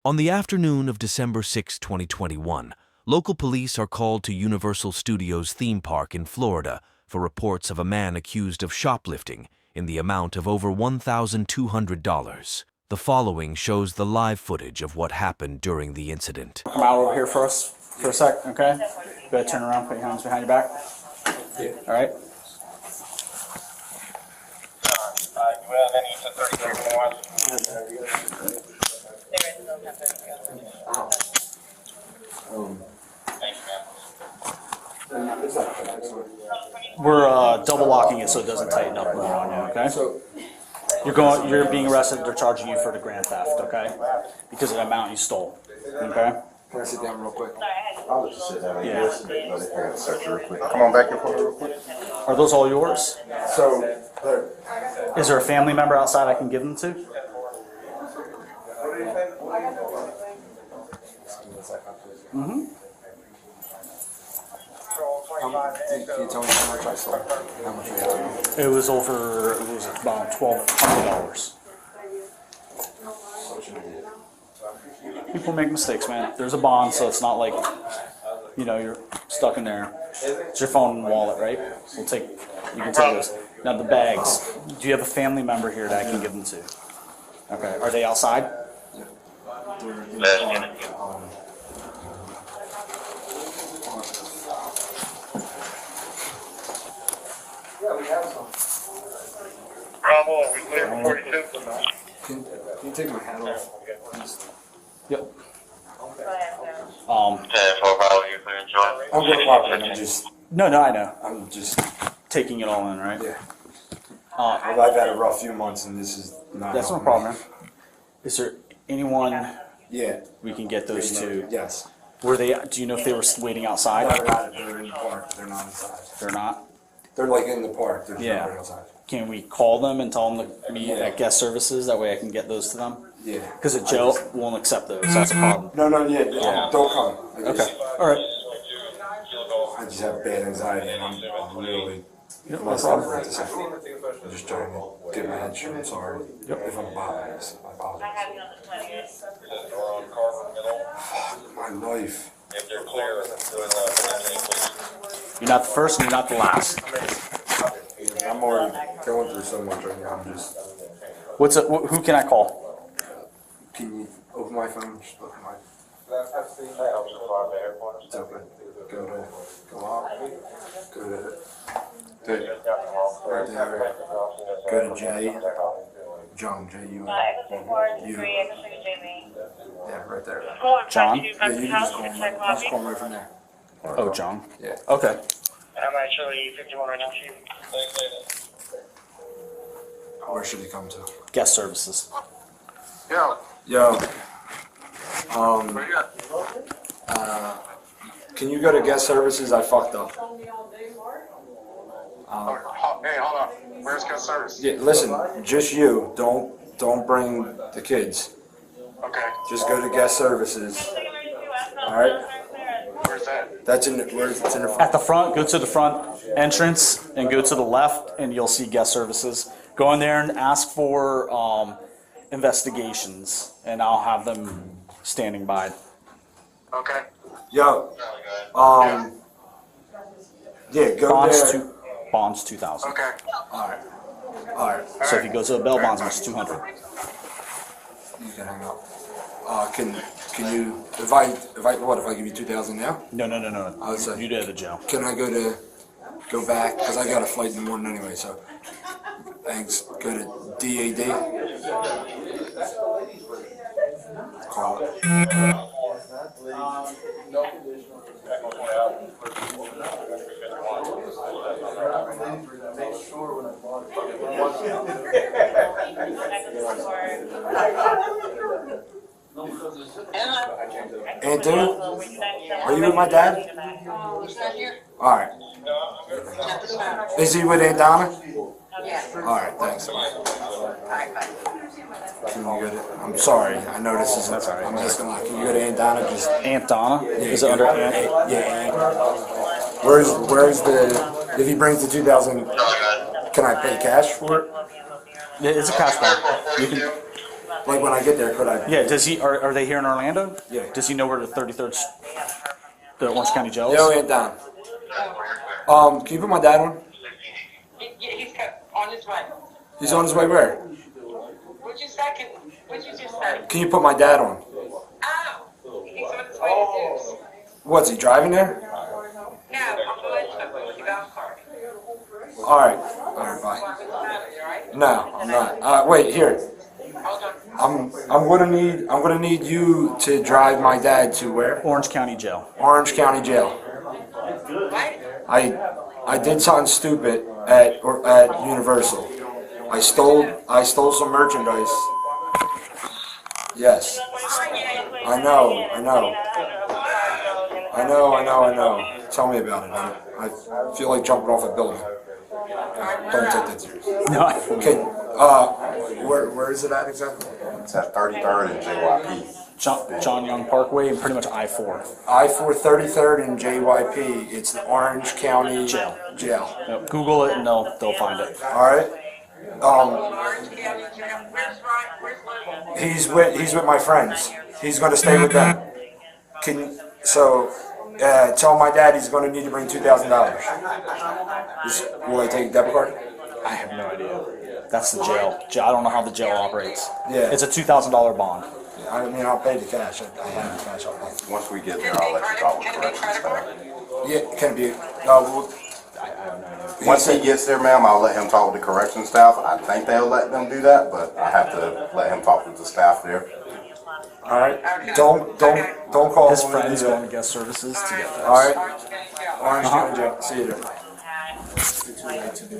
On the afternoon of December 6, 2021, local police are called to Universal Studios theme park in Florida for reports of a man accused of shoplifting in the amount of over $1,200. The following shows the live footage of what happened during the incident. Come out over here for us for a sec, okay? Go ahead, turn around, put your hands behind your back. Yeah. All right. We're double locking it so it doesn't tighten up more on you, okay? You're being arrested. They're charging you for the grand theft, okay? Because of the amount you stole, okay? Can I sit down real quick? I'll just sit down. Yeah. Search real quick. Come on back and forth real quick. Are those all yours? So, Is there a family member outside I can give them to? can you tell me how much I stole? How much you had to It was about $1,200. People make mistakes, man. There's a bond, so it's not like, you're stuck in there. It's your phone and wallet, right? You can take those. Now the bags. Do you have a family member here that I can give them to? Okay. Are they outside? Bravo, we clear for 42. Can you take my hat off? Yep. 10 for Bravo, you clear, enjoy. I'm going to cooperate. I'm just, No, I know. I'm just, Taking it all in, right? yeah. I've had a rough few months and this is not. That's no helping problem, me. man. Is there anyone Yeah. we can get those to? Yes. Were they? Do you know if they were waiting outside? No, they're not. They're in the park. They're not inside. They're not. They're like in the park. There's Yeah. nobody outside. Can we call them and tell them to meet at guest services? That way I can get those to them. Yeah. Because the jail won't accept those. That's a problem. No, yeah. Don't come. Okay. All right. I just have bad anxiety and I'm really Yep, no messed up problem. at this second. I'm just trying to get my head straight. I'm sorry. If I'm bothering this, I apologize. My life. If you're clear, You're not the first and you're not the last. I'm already going through so much right now. I'm just. Who can I call? Can you open my phone? Just open my. It's open. Go out. Go to. Right there. Go to J. John, J-U. Yeah, right there. John? Yeah, you can just call him right from there. Oh, John. Yeah. Okay. I'm actually 51 right now, Chief. Where should he come to? Guest services. Yo. Where you at? Can you go to guest services? I fucked up. Hey, hold on. Where's guest service? Yeah, listen, just you. Don't bring the kids. Okay. Just go to guest services. All right. Where's that? That's in the. It's in the At the front, go to the front entrance and go to the left, and you'll see guest services. Go in there and ask for investigations, and I'll have them standing by. Okay. Yo. Yeah, go there. Bonds 2,000. Okay. All right. So if you go to the bail bonds, it's 200. You can hang up. Can you if I give you 2,000 now? No. I would say. You did the jail. Can I go back because I got a flight in the morning anyway? So thanks. Go to DAD. Call it. And dude, are you with my dad? All right. Is he with Aunt Donna? All right, thanks. Can you go to, I'm sorry, I know this is. That's all right. I'm asking a lot. Can you go to Aunt Donna? Just Aunt Donna? Is it under Aunt? Yeah. Where's the? If he brings the 2,000, can I pay cash for it? It's a cash bond. You can. Like when I get there, could I? Yeah, does he, are they here in Orlando? Yeah. Does he know where the 33rd, the Orange County jail is? Yo, Aunt Don. Can you put my dad on? He's on his way. He's on his way where? What'd you say? What'd you just say? Can you put my dad on? Oh, he's on his way to Zeus. What's he driving there? No, I'm going with the golf cart. All right, bye. Right? No, I'm not. Wait, here. Hold on. I'm gonna need you to drive my dad to where? Orange County jail. Orange County Jail. What? I did something stupid at Universal. I stole some merchandise. Yes. I know. Tell me about it. I feel like jumping off a building. Don't take that serious. No. Okay. Where is it at exactly? It's at 33rd and JYP. John Young Parkway and pretty much I-4. I-4 33rd and JYP. It's the Orange County Jail. Jail. Google it and they'll find it. All right. Orange County Jail. Where's Logan? He's with my friends. He's going to stay with them. Tell my dad he's going to need to bring $2,000. Will I take a debit card? I have no idea. That's the jail. I don't know how the jail operates. Yeah. It's a $2,000 bond. I mean, I'll pay the cash. I have the cash. I'll pay. Once we get there, I'll let you talk with corrections staff. Yeah, can it be? Once he gets there, ma'am, I'll let him talk with the corrections staff. I think they'll let them do that, but I have to let him talk with the staff there. All right. Don't call His him. friend's going to guest services to get that. All right. Orange County Jail. Orange County Jail. See you there.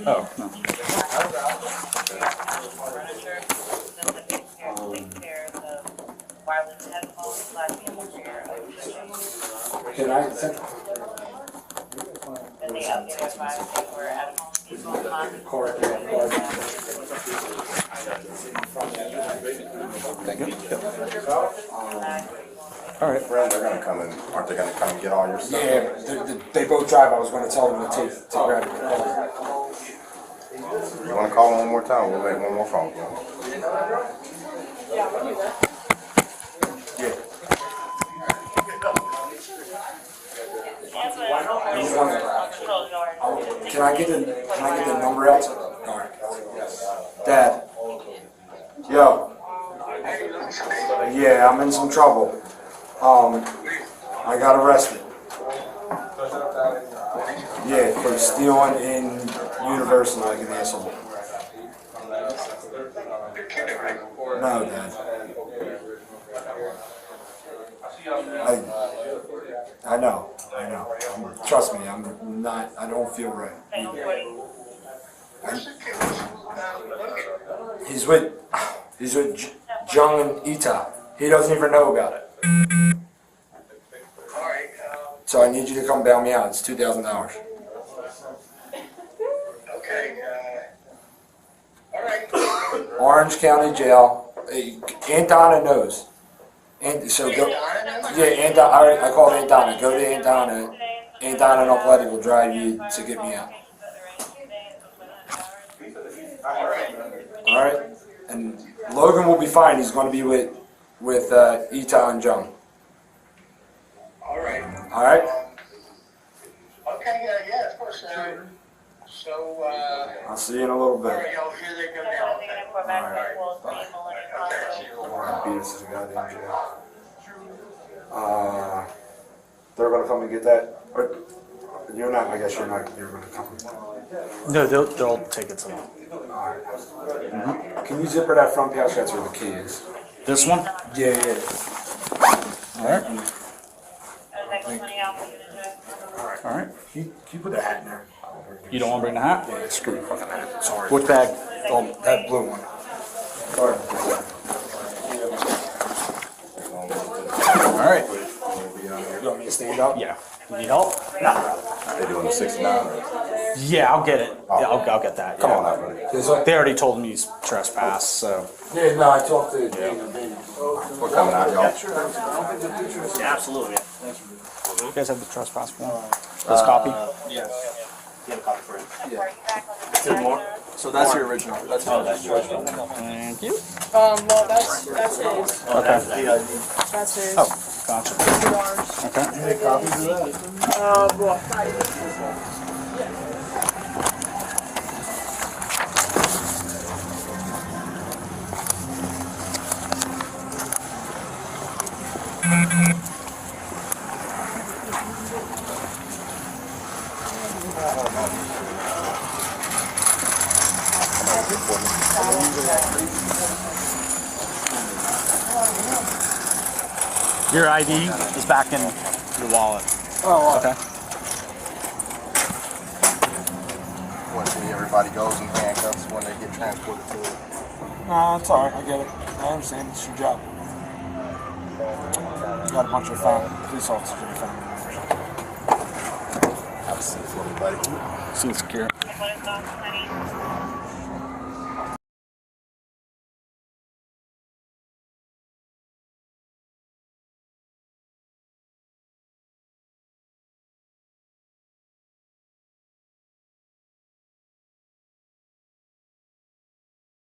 Oh, no. Can I? All right. Friends are gonna come in. Aren't they gonna come and get all your stuff? Yeah, they both drive. I was going to tell them to grab it. You wanna call him one more time? We'll make one more phone call. Yeah. Can I get the number out? All right. Dad. Yo. Yeah, I'm in some trouble. I got arrested. Yeah, for stealing in Universal like an asshole. No, Dad. I know. Trust me, I don't feel right. He's with Jung and Ita. He doesn't even know about it. So I need you to come bail me out. It's $2,000. Okay, all right. Orange County Jail. Aunt Donna knows. And so go. Yeah, Aunt Donna. I called Aunt Donna. Go to Aunt Donna. Aunt Donna and Athletic will drive you to get me out. All right. And Logan will be fine. He's going to be with Ita and Jung. All right. All right. Okay, yeah, of course. So, I'll see you in a little all bit. right, y'all, here they go now. Beat us to the goddamn jail. They're gonna come and get that. Or you're not. I guess you're not. You're gonna come. No, they'll take it to them. Can you zipper that front pouch? That's where the key is. This one? Yeah. All right. All right. Can you put the hat in there? You don't want to bring the hat? Yeah, screw the fucking hat. Sorry. Which bag? That blue one. Sorry. All right. You want me to stand up? Yeah. You need help? They doing the 69 or? Yeah, I'll get it. Yeah, I'll get that. Come yeah. on out, buddy. This one? They already told me he's trespassed, so. Yeah, no, I talked to We're coming out, y'all. Yeah, absolutely. You guys have the trespass form? This copy? Yes. You have a copy for it. Yeah. Two more? So that's your original. That's your original. Thank you. Well, that's his. Okay. That's his. Oh, gotcha. Yours. Okay. Well, Your ID is back in your wallet. Oh, Okay. Unfortunately, everybody goes in handcuffs when they get transported to it. no, it's alright. I get it. I understand. It's your job. You got a bunch of police officers in your family members. Have a seat for me, buddy. Seems secure. What is that, honey?